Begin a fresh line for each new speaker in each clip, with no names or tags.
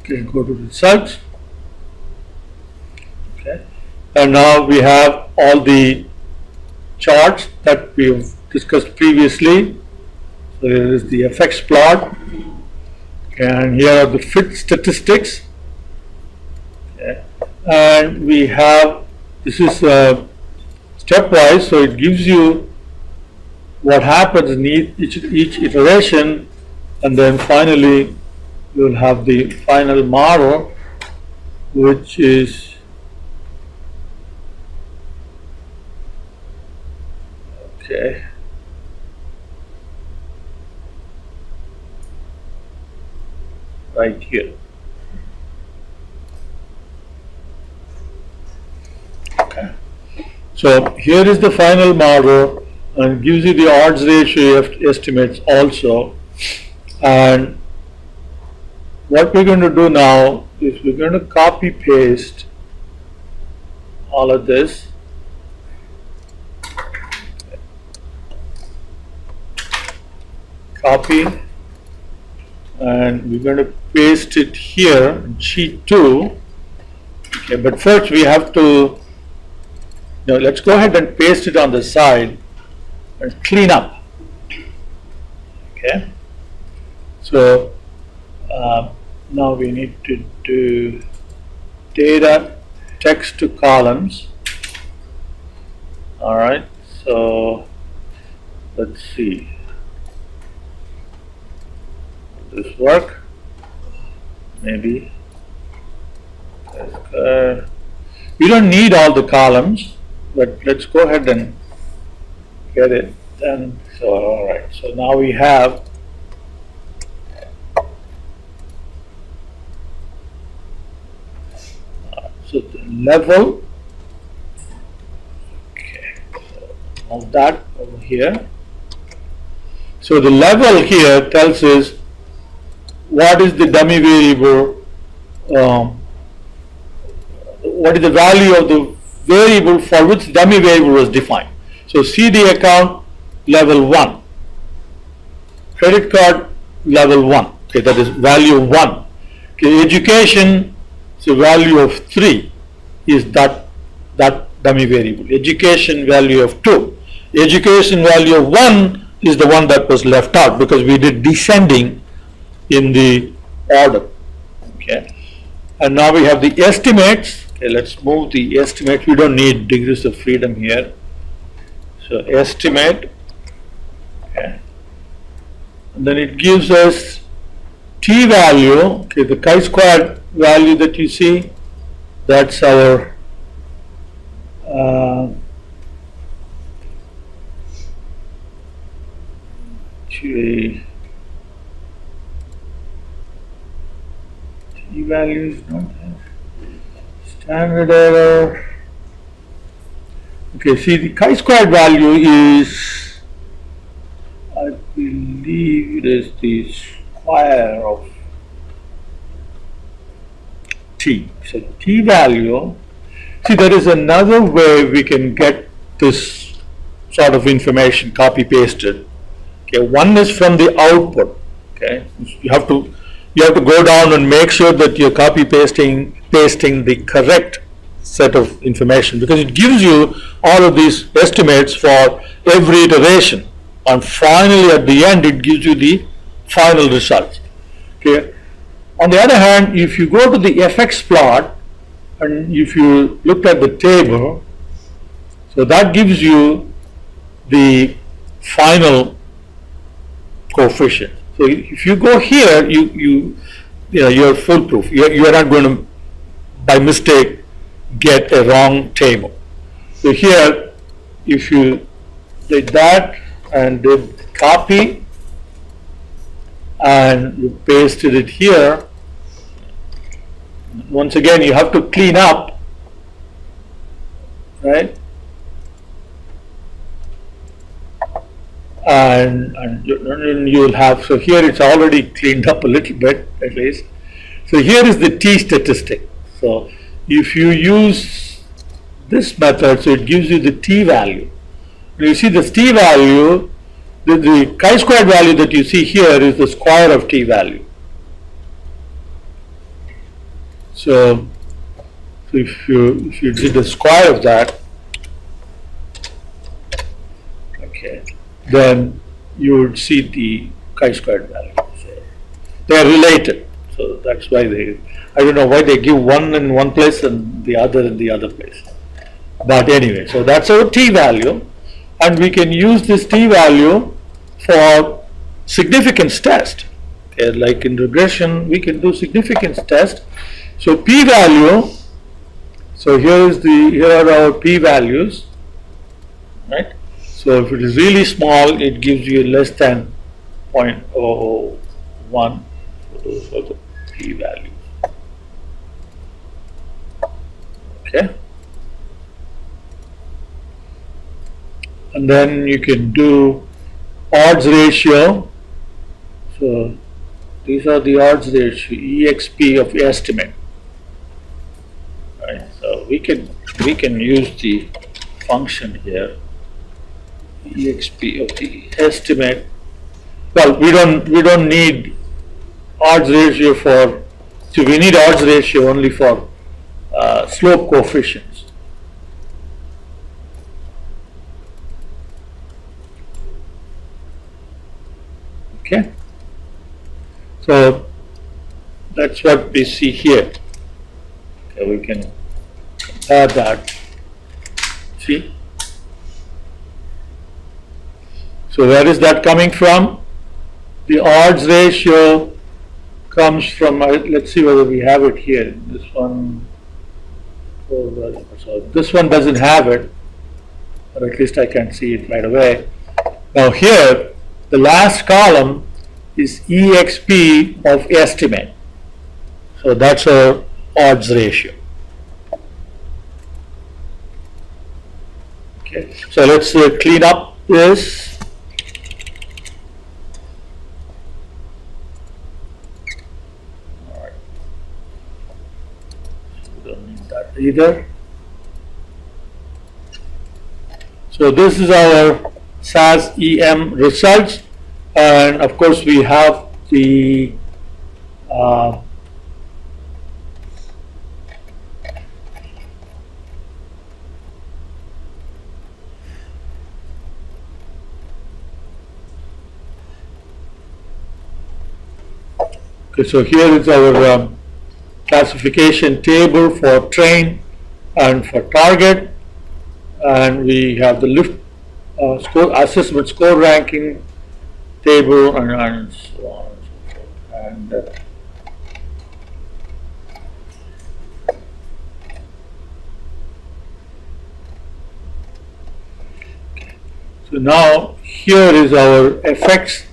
Okay, go to results. Okay, and now we have all the charts that we've discussed previously. So here is the FX plot, and here are the fit statistics. Okay. And we have, this is stepwise, so it gives you what happens in each iteration, and then finally you will have the final model, which is okay. Right here. Okay. So here is the final model, and gives you the odds ratio estimates also. And what we're going to do now is we're going to copy paste all of this. Copy, and we're going to paste it here in sheet 2. Okay, but first we have to, let's go ahead and paste it on the side and clean up. Okay, so now we need to do data text to columns. All right, so let's see. Will this work? Maybe. We don't need all the columns, but let's go ahead and get it done. So all right, so now we have so the level. Okay, so all that over here. So the level here tells us what is the dummy variable, what is the value of the variable for which dummy variable was defined. So CD account level 1, credit card level 1, okay, that is value 1. Okay, education, so value of 3 is that dummy variable. Education value of 2. Education value of 1 is the one that was left out because we did descending in the order. Okay, and now we have the estimates. Okay, let's move the estimate. We don't need degrees of freedom here. So estimate. Okay, and then it gives us t value. Okay, the chi-square value that you see, that's our t value is not there. Standard error. Okay, see the chi-square value is, I believe it is the square of t. So t value, see there is another way we can get this sort of information copy pasted. Okay, one is from the output. Okay, you have to go down and make sure that you're copy pasting the correct set of information, because it gives you all of these estimates for every iteration, and finally at the end it gives you the final results. Okay. On the other hand, if you go to the FX plot and if you look at the table, so that gives you the final coefficient. So if you go here, you're foolproof. You're not going to, by mistake, get a wrong table. So here, if you did that and did copy and you pasted it here, once again you have to clean up, right? And you'll have, so here it's already cleaned up a little bit at least. So here is the t statistic. So if you use this method, so it gives you the t value. You see this t value, the chi-square value that you see here is the square of t value. So if you did the square of that, okay, then you would see the chi-squared value. So they are related. So that's why I don't know why they give one in one place and the other in the other place. But anyway, so that's our t-value, and we can use this t-value for significance test. Okay, like in regression, we can do significance test. So p-value, so here are our p-values, right? So if it is really small, it gives you less than 0.001. So those are the p-values. Okay. And then you can do odds ratio. So these are the odds ratio, exp of estimate. Right. So we can use the function here, exp of the estimate. Well, we don't need odds ratio for. So we need odds ratio only for slope coefficients. Okay, so that's what we see here. Okay, we can compare that. See, so where is that coming from? The odds ratio comes from, let's see whether we have it here. This one, so this one doesn't have it, or at least I can see it right away. Now here, the last column is exp of estimate. So that's our odds ratio. Okay, so let's clean up this. All right. We don't need that either. So this is our SAS-EM results, and of course we have the okay, so here is our classification table for train and for target, and we have the lift score assessment score ranking table and so on and so forth. And so now here is our effects.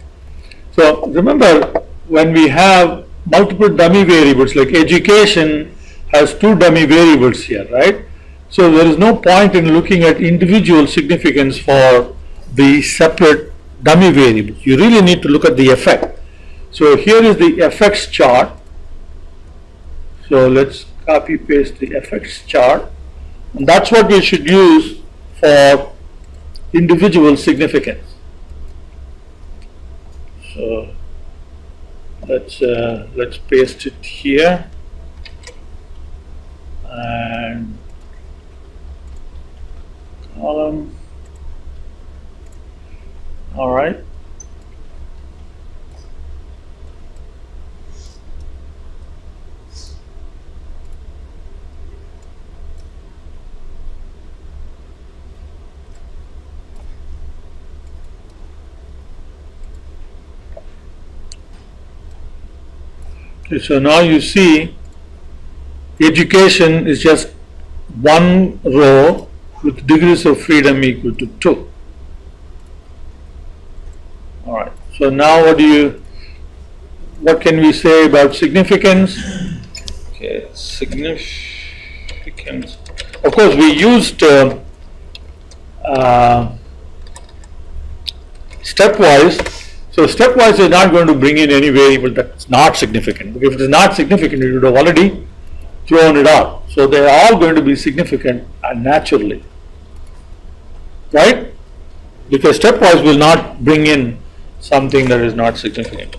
So remember, when we have multiple dummy variables, like education has 2 dummy variables here, right? So there is no point in looking at individual significance for the separate dummy variables. You really need to look at the effect. So here is the effects chart. So let's copy paste the effects chart, and that's what we should use for individual significance. So let's paste it here, and column. All right. Okay, so now you see education is just one row with degrees of freedom equal to 2. All right. So now what can we say about significance? Okay, significance. Of course, we used stepwise. So stepwise is not going to bring in any variable that's not significant. Because if it is not significant, you would have already thrown it out. So they are all going to be significant naturally, right? Because stepwise will not bring in something that is not significant.